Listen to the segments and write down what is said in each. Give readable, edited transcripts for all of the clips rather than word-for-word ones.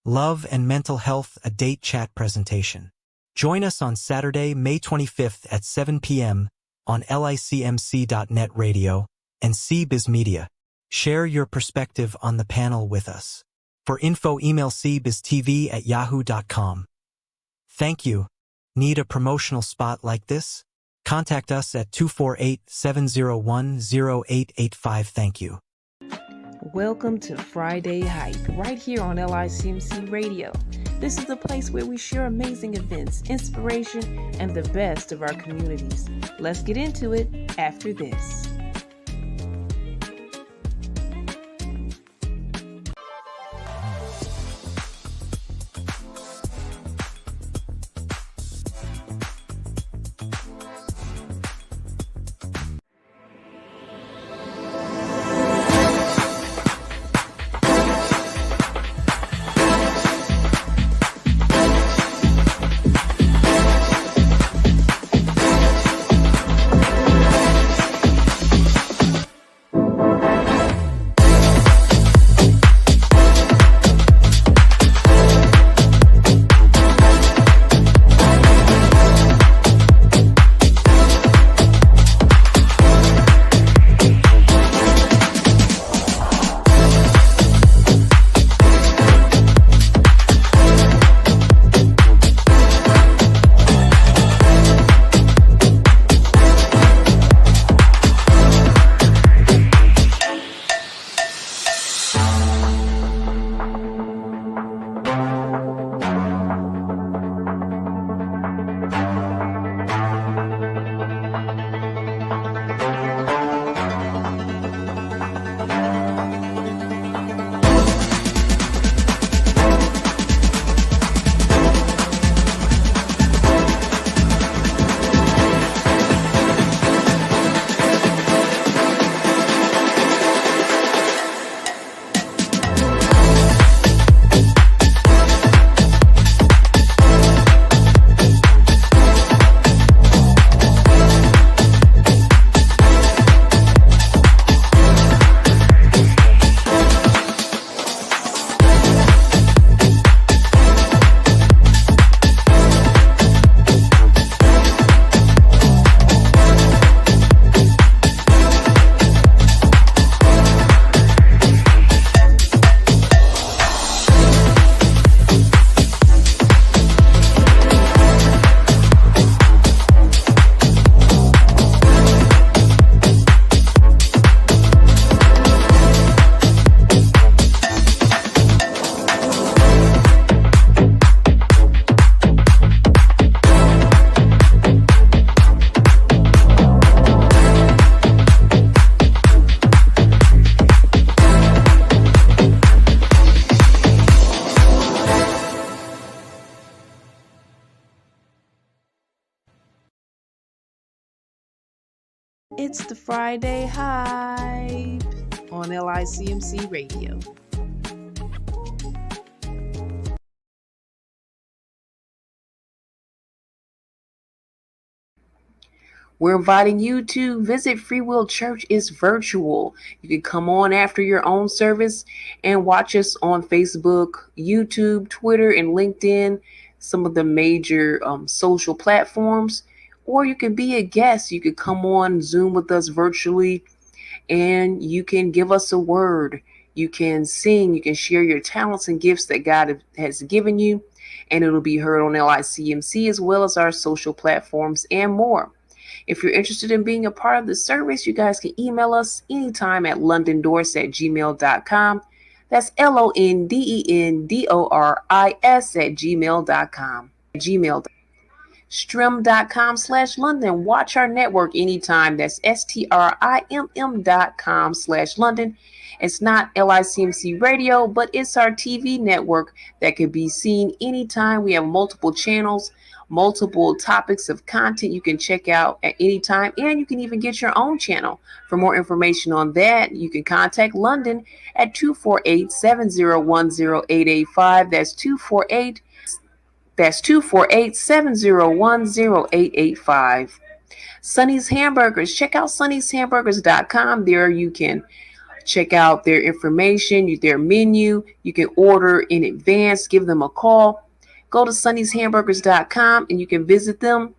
Love and Mental Health, a Date Chat presentation. Join us on Saturday, May 25th at 7 p.m. on licmc.net radio and CBiz Media. Share your perspective on the panel with us. For info, email cbiztv@yahoo.com. Thank you. Need a promotional spot like this? Contact us at 248-701-0885. Thank you. Welcome to Friday Hype, right here on LICMC Radio. This is the place where we share amazing events, inspiration, and the best of our communities. Let's get into it after this. It's the Friday Hype on LICMC Radio. We're inviting you to visit Free Will Church. It's virtual. You can come on after your own service and watch us on Facebook, YouTube, Twitter, and LinkedIn, some of the major social platforms. Or you can be a guest. You could come on Zoom with us virtually and you can give us a word. You can sing. You can share your talents and gifts that God has given you. And it'll be heard on LICMC as well as our social platforms and more. If you're interested in being a part of the service, you guys can email us anytime at londendors@gmail.com. That's LONDENDORIS@gmail.com. Strim.com/London. Watch our network anytime. That's STRIMM.com/London. It's not LICMC Radio, but it's our TV network that can be seen anytime. We have multiple channels, multiple topics of content you can check out at any time, and you can even get your own channel. For more information on that, you can contact London at 248-701-0885. That's 248-701-0885. Sonny's Hamburgers. Check out Sonny'sHamburgers.com. There you can check out their information, their menu. You can order in advance, give them a call. Go to sunnyshamburgers.com and you can visit them,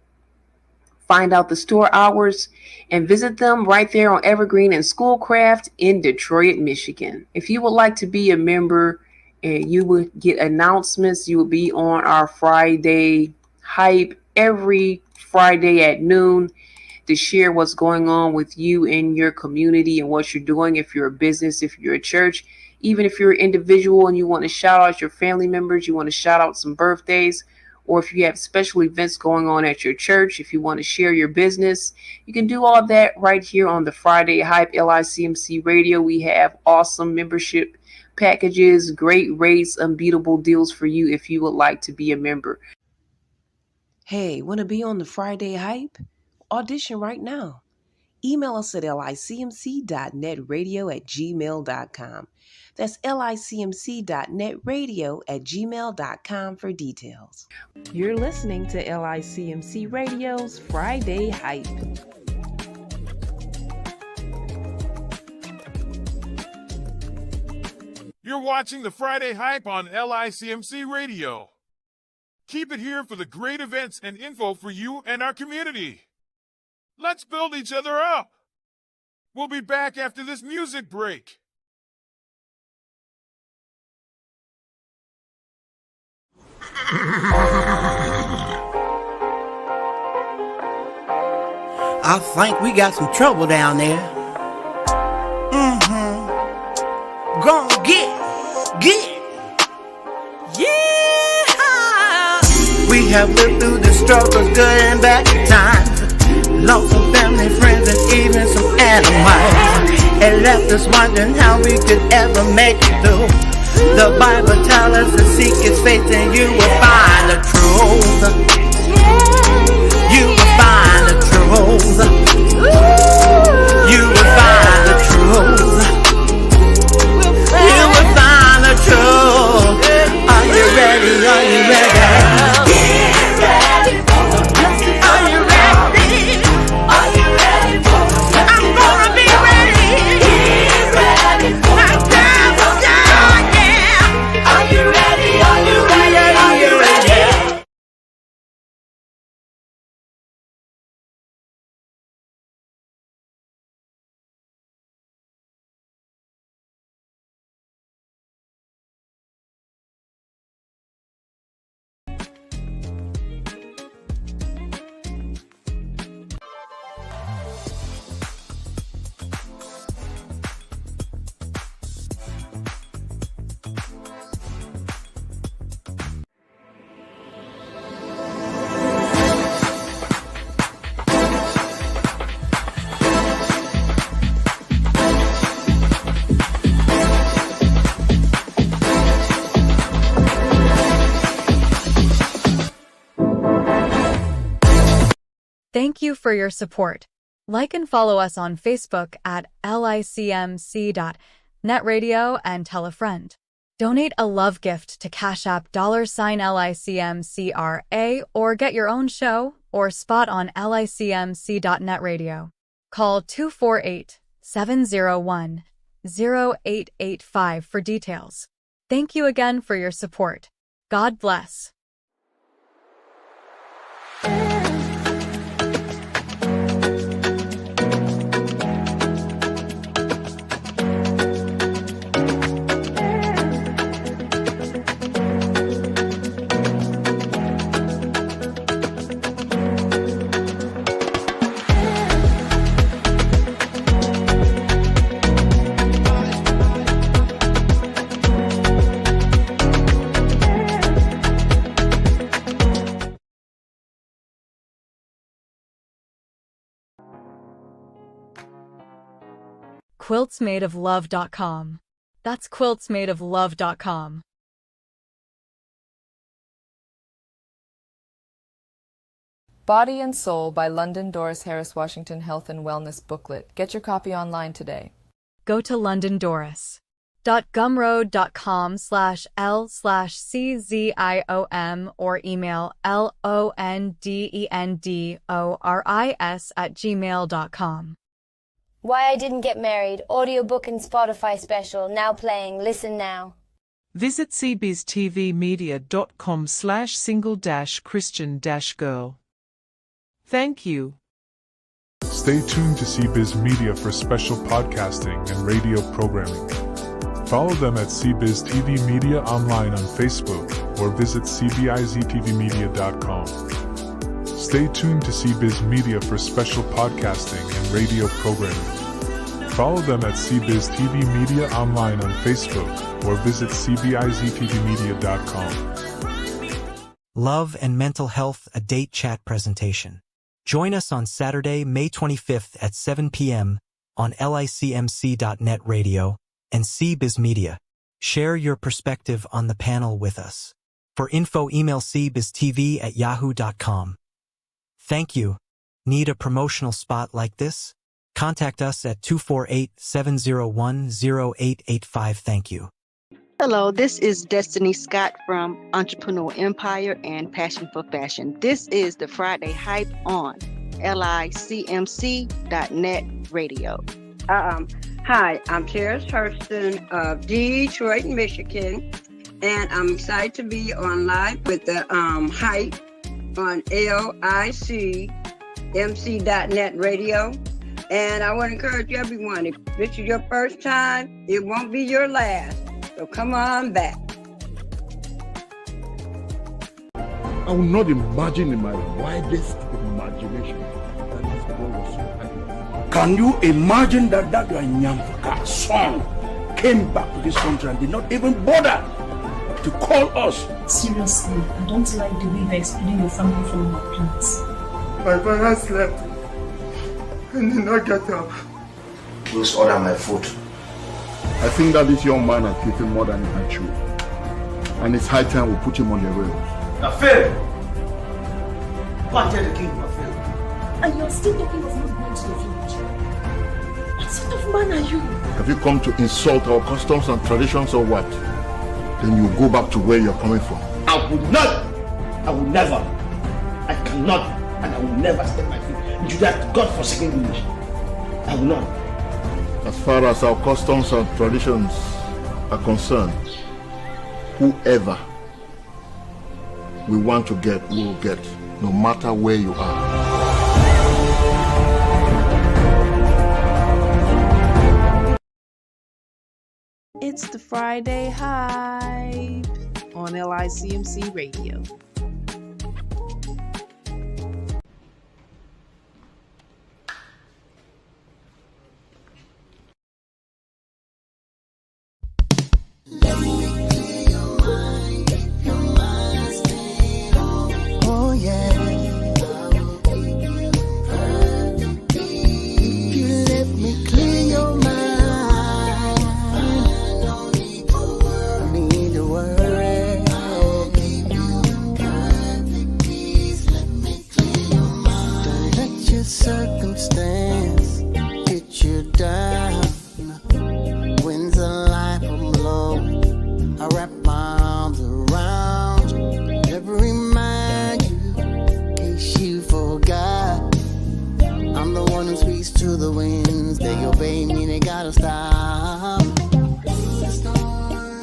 find out the store hours, and visit them right there on Evergreen and Schoolcraft in Detroit, Michigan. If you would like to be a member and you will get announcements, you will be on our Friday hype every Friday at noon to share what's going on with you in your community and what you're doing. If you're a business, if you're a church, even if you're an individual and you want to shout out your family members, you want to shout out some birthdays, or if you have special events going on at your church, if you want to share your business, you can do all that right here on the Friday Hype LICMC Radio. We have awesome membership packages, great rates, unbeatable deals for you if you would like to be a member. Hey, want to be on the Friday Hype? Audition right now. Email us at licmc.netradio@gmail.com. That's licmc.netradio@gmail.com for details. You're listening to LICMC Radio's Friday Hype. You're watching the Friday Hype on LICMC Radio. Keep it here for the great events and info for you and our community. Let's build each other up. We'll be back after this music break. I think we got some trouble down there. Go on, get. Yeah. We have lived through the struggles, good and bad times. Lost some family, friends, and even some animals. It left us wondering how we could ever make it through. The Bible tells us to seek His face and you will find the truth. You will find the truth. You will find the truth. You will find the truth. Are you ready? Are you ready? Thank you for your support. Like and follow us on Facebook at licmc.netradio and tell a friend. Donate a love gift to Cash App $LICMCRA or get your own show or spot on licmc.netradio. Call 248-701-0885 for details. Thank you again for your support. God bless. quiltsmadeoflove.com. That's quiltsmadeoflove.com. Body and Soul by London Doris Harris Washington Health and Wellness Booklet. Get your copy online today. Go to londondoris.gumroad.com/l/cziom or email LONDENDORIS@gmail.com. Why I Didn't Get Married, audiobook and Spotify special, now playing. Listen now. Visit cbiztvmedia.com/single-christian-girl. Thank you. Stay tuned to CBiz Media for special podcasting and radio programming. Follow them at CBiz TV Media online on Facebook or visit cbiztvmedia.com. Stay tuned to CBiz Media for special podcasting and radio programming. Follow them at CBiz TV Media online on Facebook or visit cbiztvmedia.com. Love and Mental Health, a date chat presentation. Join us on Saturday, May 25th at 7 p.m. on LICMC.net radio and CBiz Media. Share your perspective on the panel with us. For info, email cbiztv@yahoo.com. Thank you. Need a promotional spot like this? Contact us at 248-701-0885. Thank you. Hello, this is Destiny Scott from Entrepreneur Empire and Passion for Fashion. This is the Friday Hype on LICMC.net radio. Hi, I'm Terrence Hurston of Detroit, Michigan, and I'm excited to be on live with the Hype on LICMC.net radio. And I want to encourage everyone, if this is your first time, it won't be your last. So come on back. I will not imagine in my wildest imagination that this boy was so angry. Can you imagine that your Nyamfuka son came back to this country and did not even bother to call us? Seriously, I don't like the way you're excluding your family from your plans. My father slept and did not get up. Please order my food. I think that this young man has taken more than he can chew. And it's high time we put him on the rails. Affair! Go and tell the king Affair. And you're still talking of not going to the village. What sort of man are you? Have you come to insult our customs and traditions or what? Then you go back to where you're coming from. I would not! I will never! I cannot and I will never step my feet into that God-forsaken village. I will not. As far as our customs and traditions are concerned, whoever we want to get, we will get, no matter where you are. It's the Friday Hype on LICMC Radio. Circumstance get you down. Winds of life will blow. I wrap my arms around you. Never remind you, in case you forgot. I'm the one who speaks to the winds. They obey me, they gotta stop.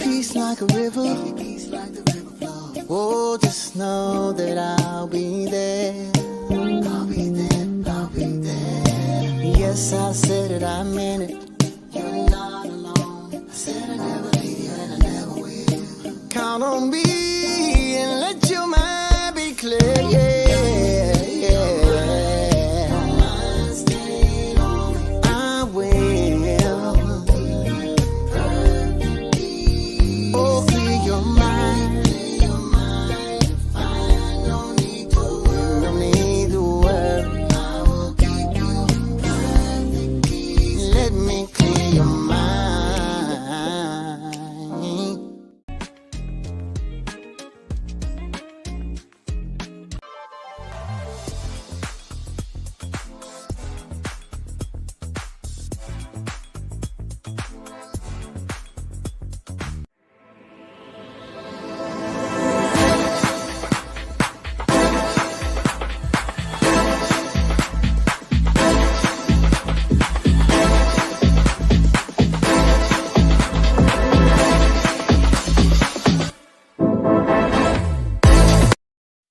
Peace like a river. Oh, just know that I'll be there. I'll be there. Yes, I said it, I meant it. You're not alone. I said I never leave you and I never will. Count on me and let your mind be clear. Yeah, yeah. Mind stayed on me. I will. Oh, clear your mind. Clear your mind. Find no need to worry. No need to worry. Let me clear your mind.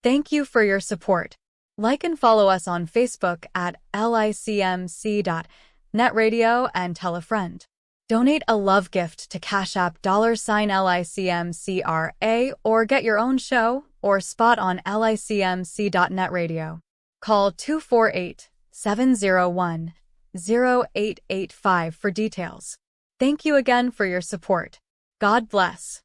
Thank you for your support. Like and follow us on Facebook at licmc.netradio and tell a friend. Donate a love gift to Cash App $LICMCRA or get your own show or spot on licmc.netradio. Call 248-701-0885 for details. Thank you again for your support. God bless.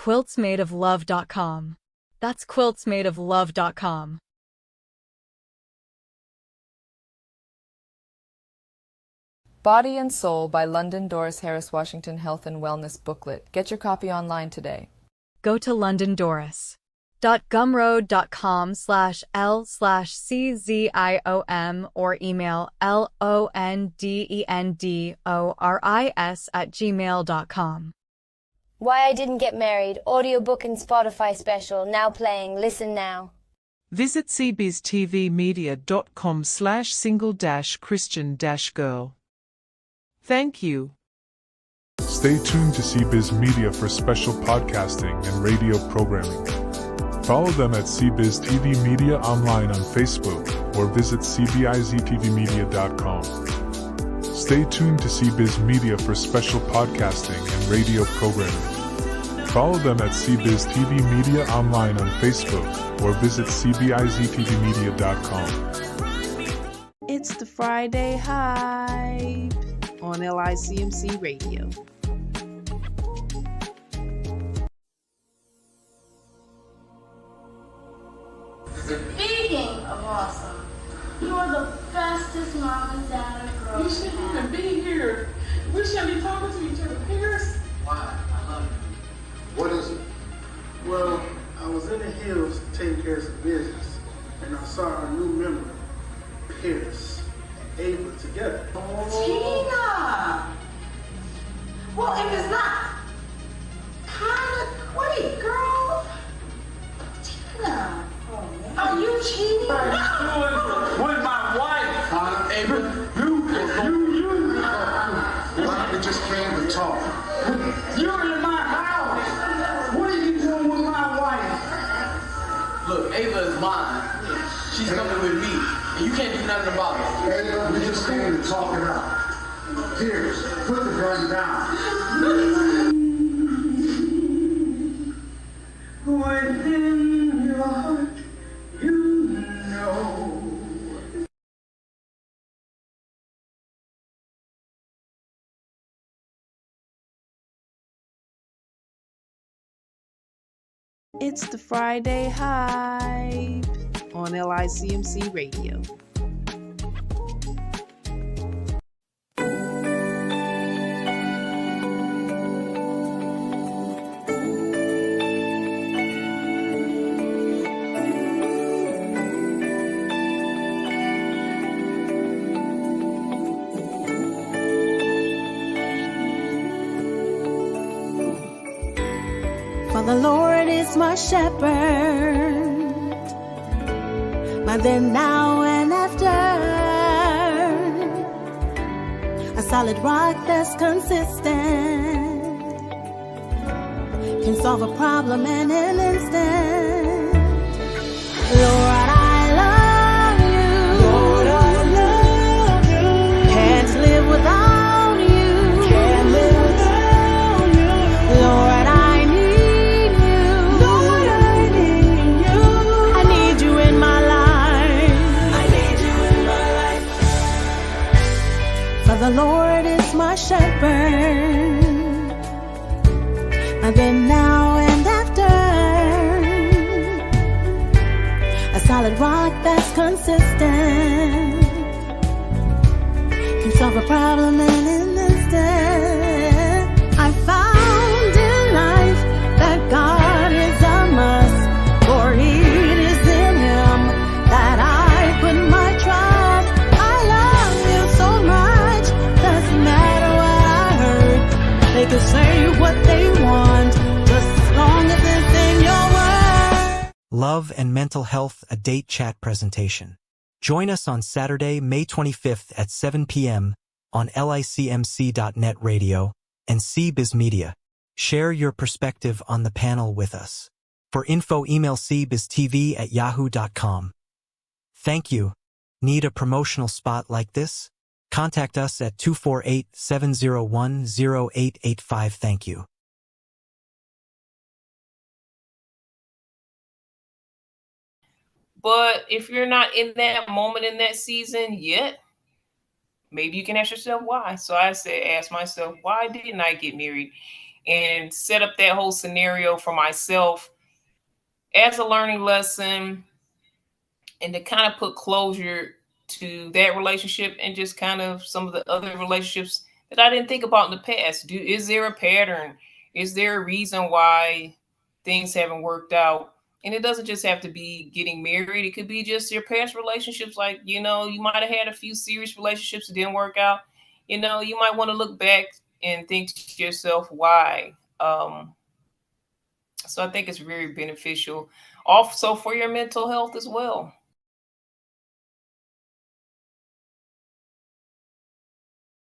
quiltsmadeoflove.com. That's quiltsmadeoflove.com. Body and Soul by London Doris Harris Washington Health and Wellness Booklet. Get your copy online today. Go to londondoris.gumroad.com/L/CZIOM or email LONDENDORIS@gmail.com. Why I Didn't Get Married, audiobook and Spotify special, now playing. Listen now. Visit cbiztvmedia.com/single-christian-girl. Thank you. Stay tuned to CBiz Media for special podcasting and radio programming. Follow them at CBiz TV Media online on Facebook or visit cbiztvmedia.com. Stay tuned to CBiz Media for special podcasting and radio programming. Follow them at CBiz TV Media online on Facebook or visit cbiztvmedia.com. It's the Friday Hype on LICMC Radio. Speaking of awesome, you are the fastest mom and dad a girl. We shouldn't even be here. We shouldn't be talking to each other. Pierce? Why? I love you. What is it? Well, I was in the hills taking care of some business, and I saw our new member, Pierce, and Ava together. Tina! Well, if it's not kind of, wait, girl. Tina, are you cheating? What are you doing with my wife? Ava, you. Well, we just came to talk. You're in my house. What are you doing with my wife? Look, Ava is mine. She's coming with me, and you can't do nothing about it. Ava, we just came to talk it out. Pierce, put the gun down. Within your heart, you know. It's the Friday Hype on LICMC Radio. For the Lord is my shepherd, my then, now, and after. A solid rock that's consistent, can solve a problem in an instant. Lord, I love you. Lord, I love you. Can't live without you. Can't live without you. Lord, I need you. Lord, I need you. I need you in my life. I need you in my life. For the Lord is my shepherd, my then, now, and after. A solid rock that's consistent, can solve a problem in an instant. to say what they want, just as long as it's in your word. Love and Mental Health, a date chat presentation. Join us on Saturday, May 25th at 7 p.m. on licmc.net radio and CBiz Media. Share your perspective on the panel with us. For info, email cbiztv@yahoo.com. Thank you. Need a promotional spot like this? Contact us at 248-701-0885. Thank you. But if you're not in that moment in that season yet, maybe you can ask yourself why. So I said, ask myself, why didn't I get married? And set up that whole scenario for myself as a learning lesson, and to kind of put closure to that relationship and just kind of some of the other relationships that I didn't think about in the past. Is there a pattern? Is there a reason why things haven't worked out? And it doesn't just have to be getting married. It could be just your past relationships. Like, you might have had a few serious relationships that didn't work out. You might want to look back and think to yourself, why? So I think it's very beneficial also for your mental health as well.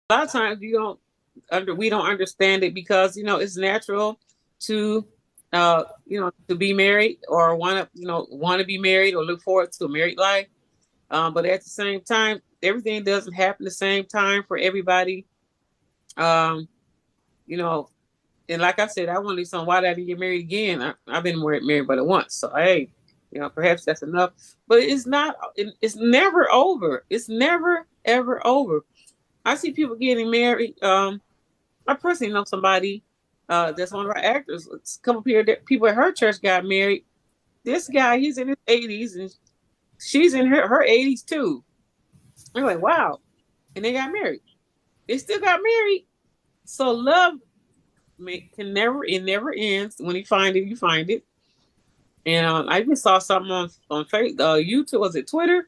A lot of times we don't understand it because it's natural to to be married or want to be married or look forward to a married life, but at the same time everything doesn't happen the same time for everybody. And like I said, I want to do something. Why did I get married again? I've been married but once, so hey, perhaps that's enough. But it's not. It's never over. It's never ever over. I see people getting married. I personally know somebody that's one of our actors. A couple people at her church got married. This guy, he's in his 80s and she's in her 80s too. I'm like, wow. And they got married. They still got married. So love it never ends. When you find it, you find it. And I even saw something on Facebook, YouTube, was it Twitter,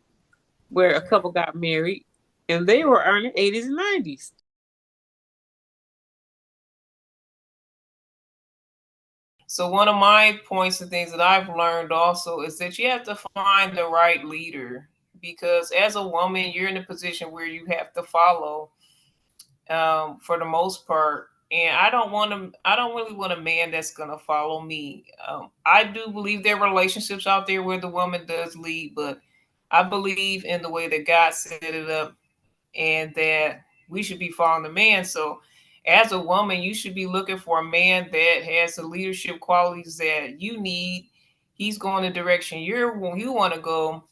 where a couple got married and they were in their 80s and 90s. So one of my points and things that I've learned also is that you have to find the right leader, because as a woman, you're in a position where you have to follow for the most part. And I don't really want a man that's going to follow me. I do believe there are relationships out there where the woman does lead, but I believe in the way that God set it up and that we should be following the man. So as a woman, you should be looking for a man that has the leadership qualities that you need. He's going the direction you want to go.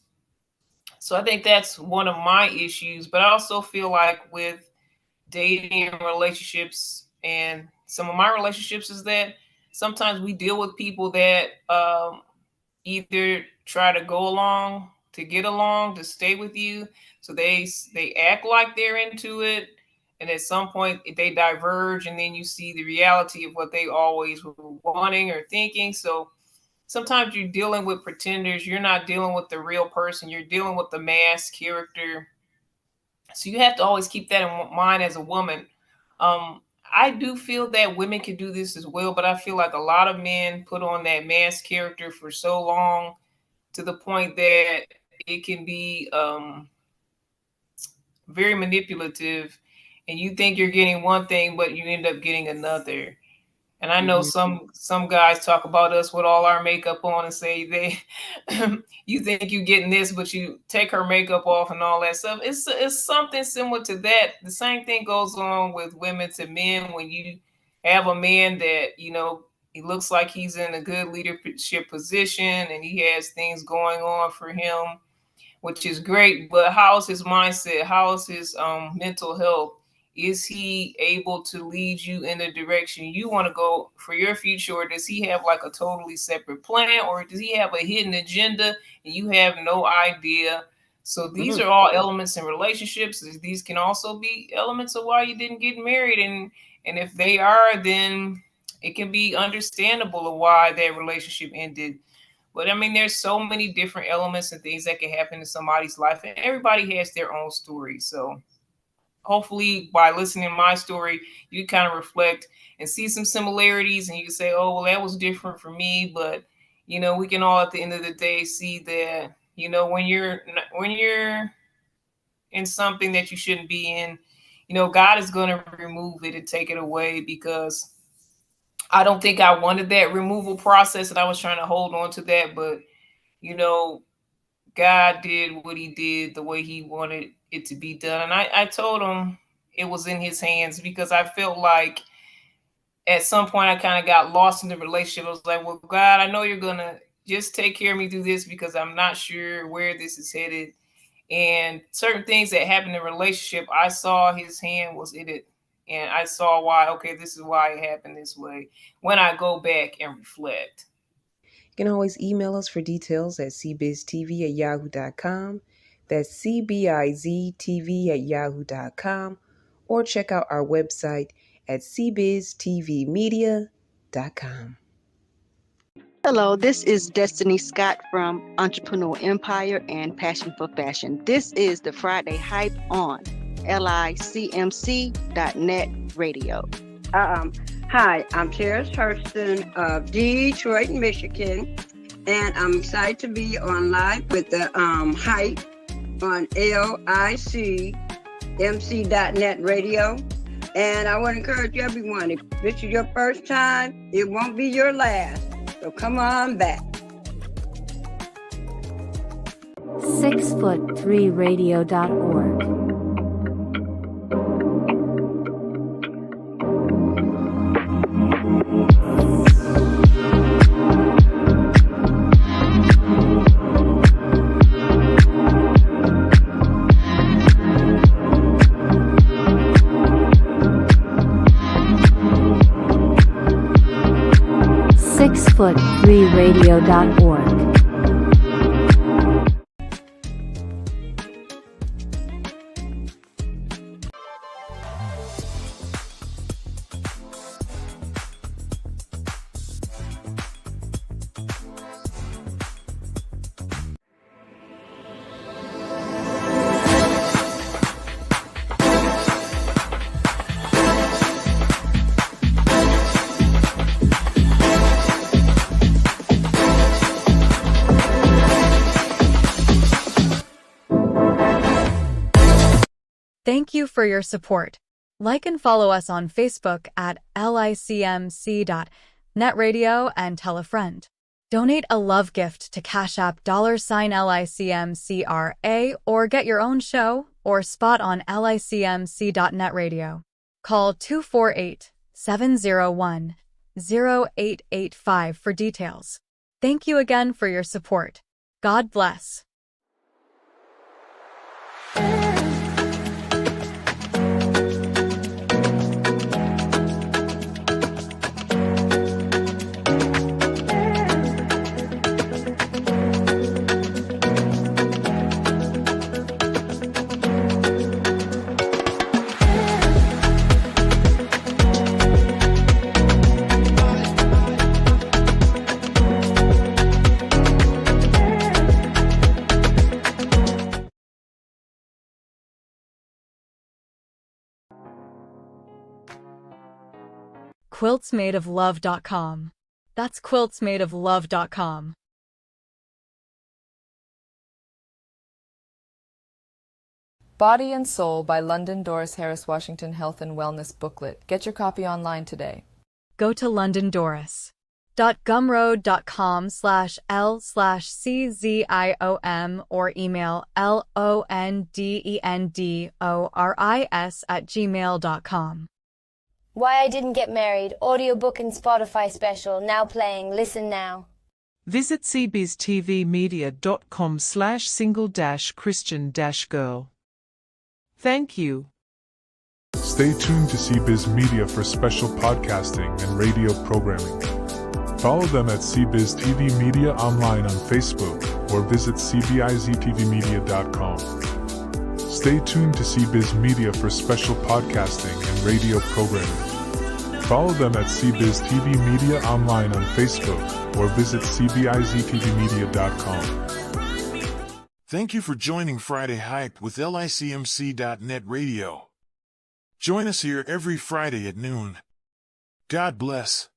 So I think that's one of my issues. But I also feel like with dating and relationships, and some of my relationships, is that sometimes we deal with people that either try to go along to get along, to stay with you. So they act like they're into it. And at some point they diverge, and then you see the reality of what they always were wanting or thinking. So sometimes you're dealing with pretenders. You're not dealing with the real person. You're dealing with the masked character. So you have to always keep that in mind as a woman. I do feel that women can do this as well, but I feel like a lot of men put on that masked character for so long to the point that it can be very manipulative, and you think you're getting one thing, but you end up getting another. And I know some guys talk about us with all our makeup on and say you think you're getting this, but you take her makeup off and all that stuff. It's something similar to that. The same thing goes on with women to men. When you have a man that, he looks like he's in a good leadership position and he has things going on for him, which is great. But how's his mindset? How's his mental health? Is he able to lead you in the direction you want to go for your future? Or does he have like a totally separate plan? Or does he have a hidden agenda and you have no idea? So these are all elements in relationships. These can also be elements of why you didn't get married. And if they are, then it can be understandable of why that relationship ended. But I mean, there's so many different elements and things that can happen in somebody's life, and everybody has their own story. So hopefully by listening to my story, you kind of reflect and see some similarities, and you can say, oh, well, that was different for me. But, you know, we can all at the end of the day see that, you know, when you're in something that you shouldn't be in, you know, God is going to remove it and take it away, because I don't think I wanted that removal process, and I was trying to hold on to that. But, you know, God did what he did the way he wanted it to be done. And I told him it was in his hands, because I felt like at some point I kind of got lost in the relationship. I was like, well, God, I know you're going to just take care of me through this, because I'm not sure where this is headed. And certain things that happened in the relationship, I saw his hand was in it. And I saw why, okay, this is why it happened this way, when I go back and reflect. You can always email us for details at cbiztv@yahoo.com. That's cbiztv@yahoo.com. Or check out our website at cbiztvmedia.com. Hello, this is Destiny Scott from Entrepreneur Empire and Passion for Fashion. This is the Friday Hype on LICMC.net radio. Hi, I'm Terrence Hurston of Detroit, Michigan, and I'm excited to be on live with the Hype on LICMC.net radio. And I want to encourage everyone, if this is your first time, it won't be your last. So come on back. 6foot3radio.org. Foot3radio.org. Thank you for your support. Like and follow us on Facebook at licmc.netradio and tell a friend. Donate a love gift to Cash App $LICMCRA or get your own show or spot on licmc.net radio. Call 248-701-0885 for details. Thank you again for your support. God bless. QuiltsMadeOfLove.com. That's QuiltsMadeOfLove.com. Body and Soul by London Doris Harris Washington Health and Wellness Booklet. Get your copy online today. Go to londondoris.gumroad.com/L/CZIOM or email LONDENDORIS@gmail.com. Why I Didn't Get Married, audiobook and Spotify special, now playing. Listen now. Visit cbiztvmedia.com/single-christian-girl. Thank you. Stay tuned to CBiz Media for special podcasting and radio programming. Follow them at CBiz TV Media online on Facebook or visit cbiztvmedia.com. Stay tuned to CBiz Media for special podcasting and radio programming. Follow them at CBiz TV Media online on Facebook or visit cbiztvmedia.com. Thank you for joining Friday Hype with LICMC.net radio. Join us here every Friday at noon. God bless.